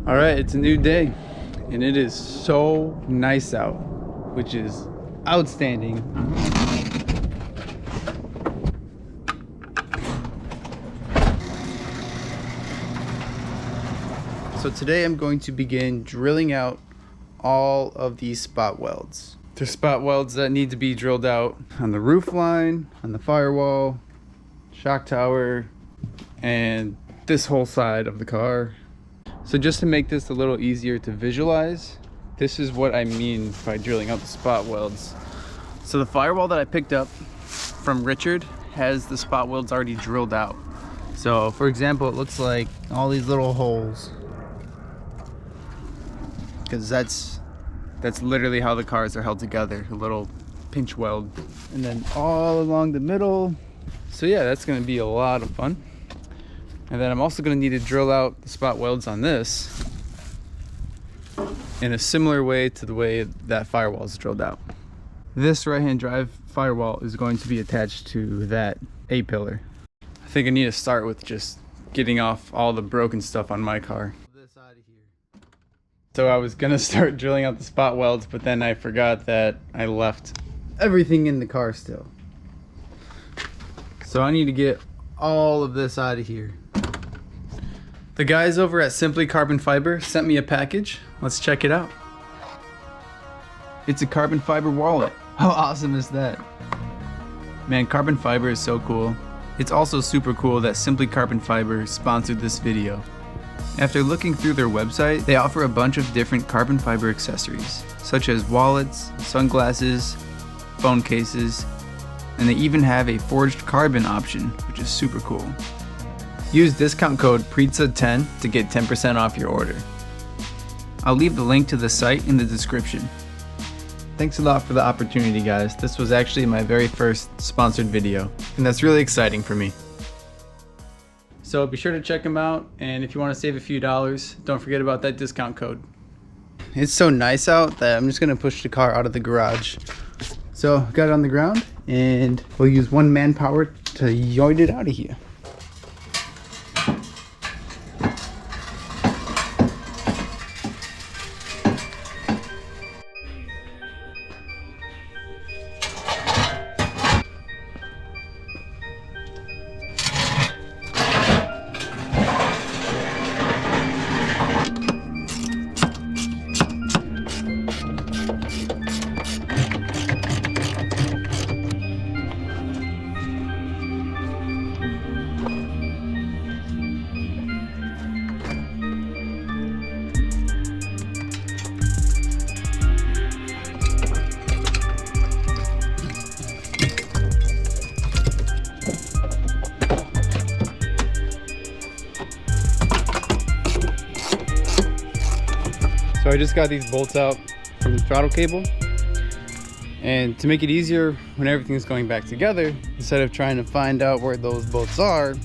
All right, it's a new day and it is so nice out, which is outstanding. So today I'm going to begin drilling out all of these spot welds. There's spot welds that need to be drilled out on the roof line, on the firewall, shock tower, and this whole side of the car. So just to make this a little easier to visualize, this is what I mean by drilling out the spot welds. So the firewall that I picked up from Richard has the spot welds already drilled out. So for example, it looks like all these little holes, because that's literally how the cars are held together, a little pinch weld. And then all along the middle. So yeah, that's gonna be a lot of fun. And then I'm also going to need to drill out the spot welds on this in a similar way to the way that firewall is drilled out. This right-hand drive firewall is going to be attached to that A-pillar. I think I need to start with just getting off all the broken stuff on my car. This out of here. So I was going to start drilling out the spot welds, but then I forgot that I left everything in the car still. So I need to get all of this out of here. The guys over at Simply Carbon Fiber sent me a package. Let's check it out. It's a carbon fiber wallet. How awesome is that? Man, carbon fiber is so cool. It's also super cool that Simply Carbon Fiber sponsored this video. After looking through their website, they offer a bunch of different carbon fiber accessories, such as wallets, sunglasses, phone cases, and they even have a forged carbon option, which is super cool. Use discount code PRETZA10 to get 10% off your order. I'll leave the link to the site in the description. Thanks a lot for the opportunity, guys. This was actually my very first sponsored video, and that's really exciting for me. So be sure to check them out, and if you want to save a few dollars, don't forget about that discount code. It's so nice out that I'm just going to push the car out of the garage. So got it on the ground, and we'll use one manpower to yoid it out of here. So I just got these bolts out from the throttle cable, and to make it easier when everything's going back together, instead of trying to find out where those bolts are, I'm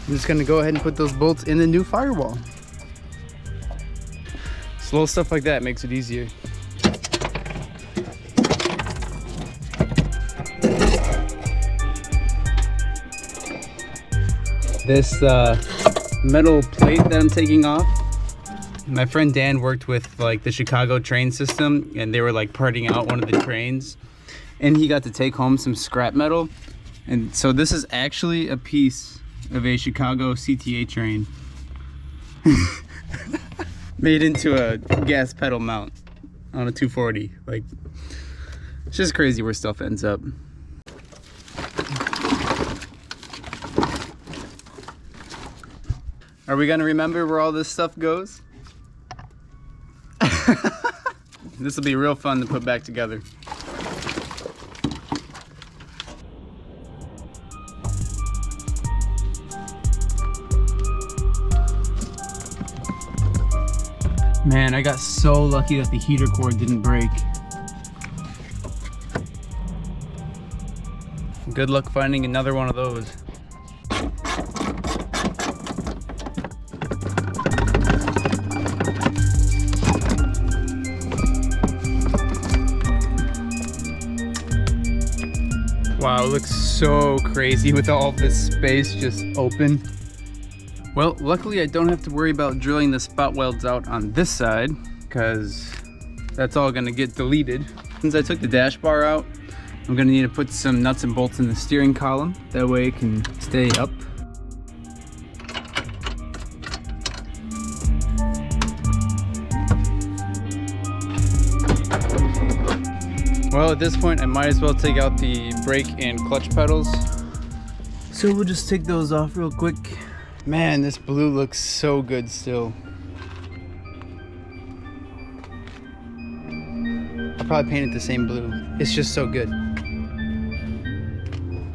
just going to go ahead and put those bolts in the new firewall. So little stuff like that makes it easier. This metal plate that I'm taking off, my friend Dan worked with like the Chicago train system, and they were like parting out one of the trains, and he got to take home some scrap metal. And so this is actually a piece of a Chicago CTA train made into a gas pedal mount on a 240. Like, it's just crazy where stuff ends up. Are we gonna remember where all this stuff goes? This will be real fun to put back together. Man, I got so lucky that the heater cord didn't break. Good luck finding another one of those. Wow, it looks so crazy with all this space just open. Well, luckily I don't have to worry about drilling the spot welds out on this side because that's all gonna get deleted. Since I took the dash bar out, I'm gonna need to put some nuts and bolts in the steering column. That way it can stay up. Well, at this point, I might as well take out the brake and clutch pedals. So we'll just take those off real quick. Man, this blue looks so good still. I'll probably paint it the same blue. It's just so good.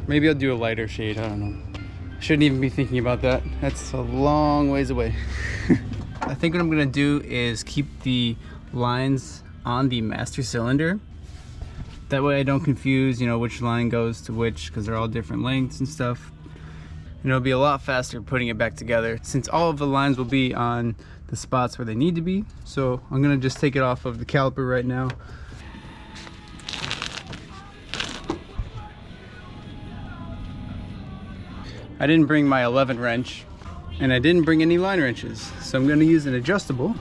Maybe I'll do a lighter shade, I don't know. Shouldn't even be thinking about that. That's a long ways away. I think what I'm gonna do is keep the lines on the master cylinder. That way I don't confuse, you know, which line goes to which, because they're all different lengths and stuff. And it'll be a lot faster putting it back together since all of the lines will be on the spots where they need to be. So I'm gonna just take it off of the caliper right now. I didn't bring my 11 wrench and I didn't bring any line wrenches. So I'm gonna use an adjustable.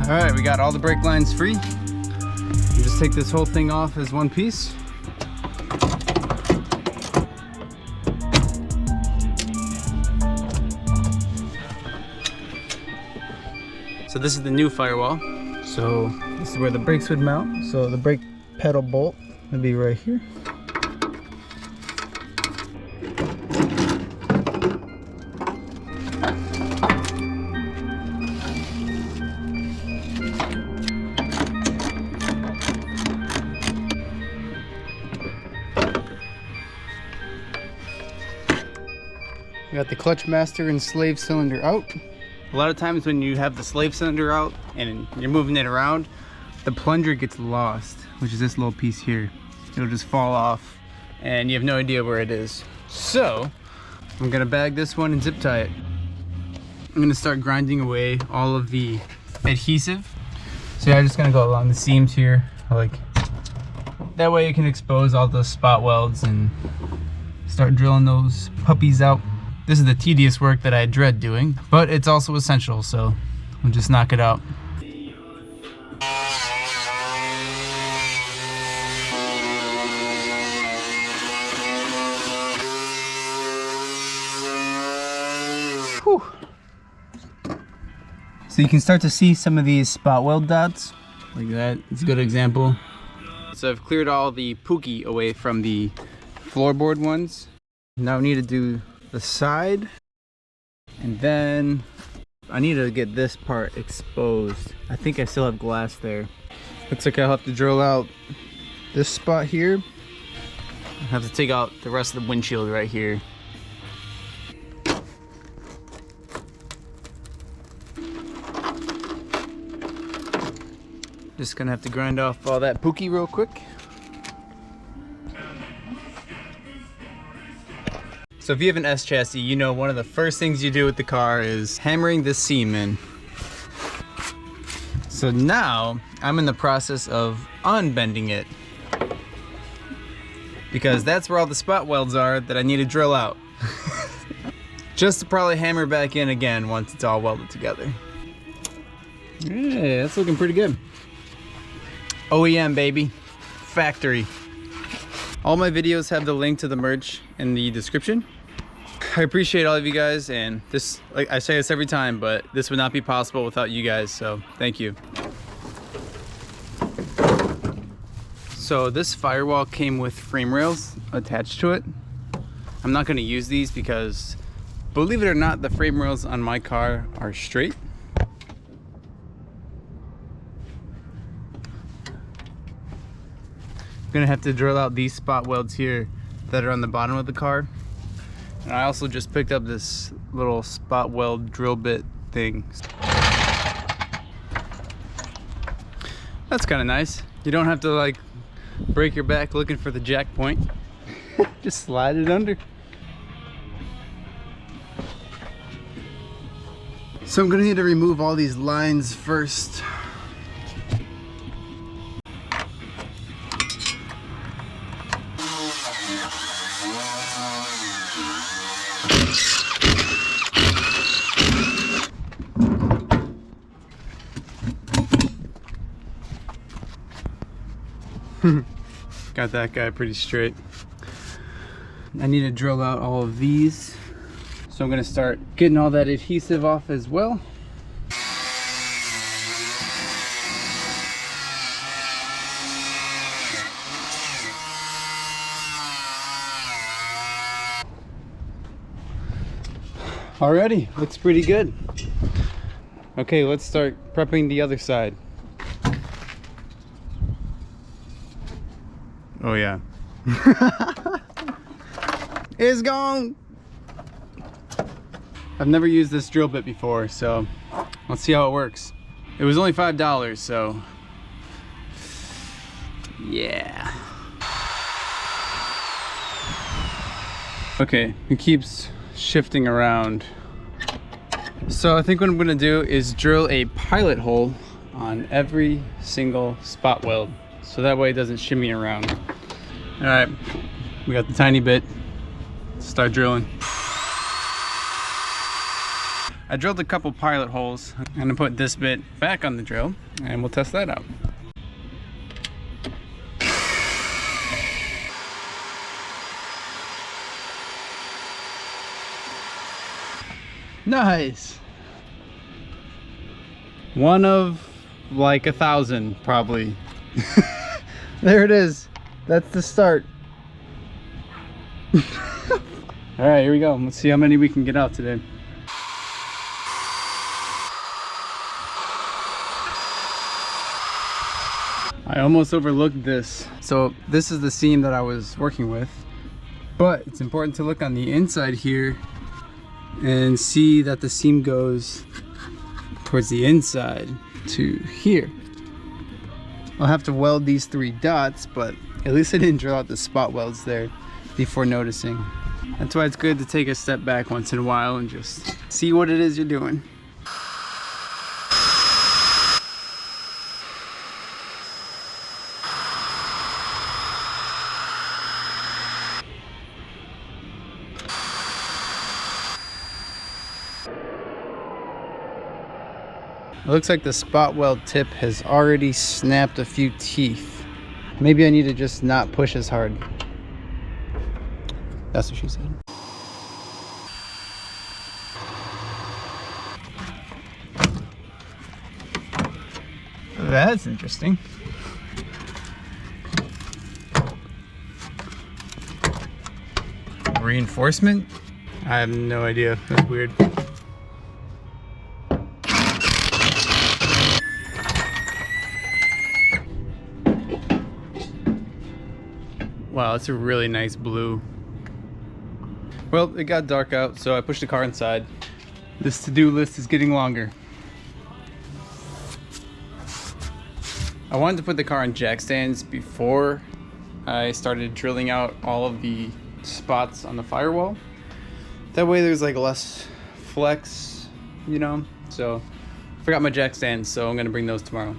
All right, we got all the brake lines free. You just take this whole thing off as one piece. So this is the new firewall. So this is where the brakes would mount. So the brake pedal bolt would be right here. We got the clutch master and slave cylinder out. A lot of times when you have the slave cylinder out and you're moving it around, the plunger gets lost, which is this little piece here. It'll just fall off and you have no idea where it is. So I'm gonna bag this one and zip tie it. I'm gonna start grinding away all of the adhesive. So yeah, I'm just gonna go along the seams here. That way you can expose all those spot welds and start drilling those puppies out. This is the tedious work that I dread doing, but it's also essential, so I'll just knock it out. Whew. So you can start to see some of these spot weld dots, like that. It's a good example. So I've cleared all the pookie away from the floorboard ones. Now we need to do the side, and then I need to get this part exposed. I think I still have glass there. Looks like I'll have to drill out this spot here. I have to take out the rest of the windshield right here. Just gonna have to grind off all that pookie real quick. So if you have an S chassis, you know one of the first things you do with the car is hammering the seam in. So now I'm in the process of unbending it, because that's where all the spot welds are that I need to drill out. Just to probably hammer back in again once it's all welded together. Yeah, that's looking pretty good. OEM baby, factory. All my videos have the link to the merch in the description. I appreciate all of you guys, and this, like I say this every time, but this would not be possible without you guys, so thank you. So this firewall came with frame rails attached to it. I'm not going to use these because, believe it or not, the frame rails on my car are straight. I'm gonna have to drill out these spot welds here that are on the bottom of the car. And I also just picked up this little spot weld drill bit thing. That's kind of nice. You don't have to like break your back looking for the jack point. Just slide it under. So I'm gonna need to remove all these lines first. Got that guy pretty straight. I need to drill out all of these. So I'm gonna start getting all that adhesive off as well. Alrighty, looks pretty good. Okay, let's start prepping the other side. Oh yeah. It's gone! I've never used this drill bit before, so let's see how it works. It was only $5, so yeah. Okay, it keeps shifting around. So I think what I'm gonna do is drill a pilot hole on every single spot weld, so that way it doesn't shimmy around. All right, we got the tiny bit. Let's start drilling. I drilled a couple pilot holes. I'm gonna put this bit back on the drill and we'll test that out. Nice. One of like 1,000 probably. There it is. That's the start. All right, here we go. Let's see how many we can get out today. I almost overlooked this. So this is the seam that I was working with, but it's important to look on the inside here and see that the seam goes towards the inside to here. I'll have to weld these 3 dots, but at least I didn't drill out the spot welds there before noticing. That's why it's good to take a step back once in a while and just see what it is you're doing. It looks like the spot weld tip has already snapped a few teeth. Maybe I need to just not push as hard. That's what she said. That's interesting. Reinforcement? I have no idea. That's weird. Wow, that's a really nice blue. Well, it got dark out, so I pushed the car inside. This to-do list is getting longer. I wanted to put the car on jack stands before I started drilling out all of the spots on the firewall. That way there's like less flex, you know? So I forgot my jack stands, so I'm gonna bring those tomorrow.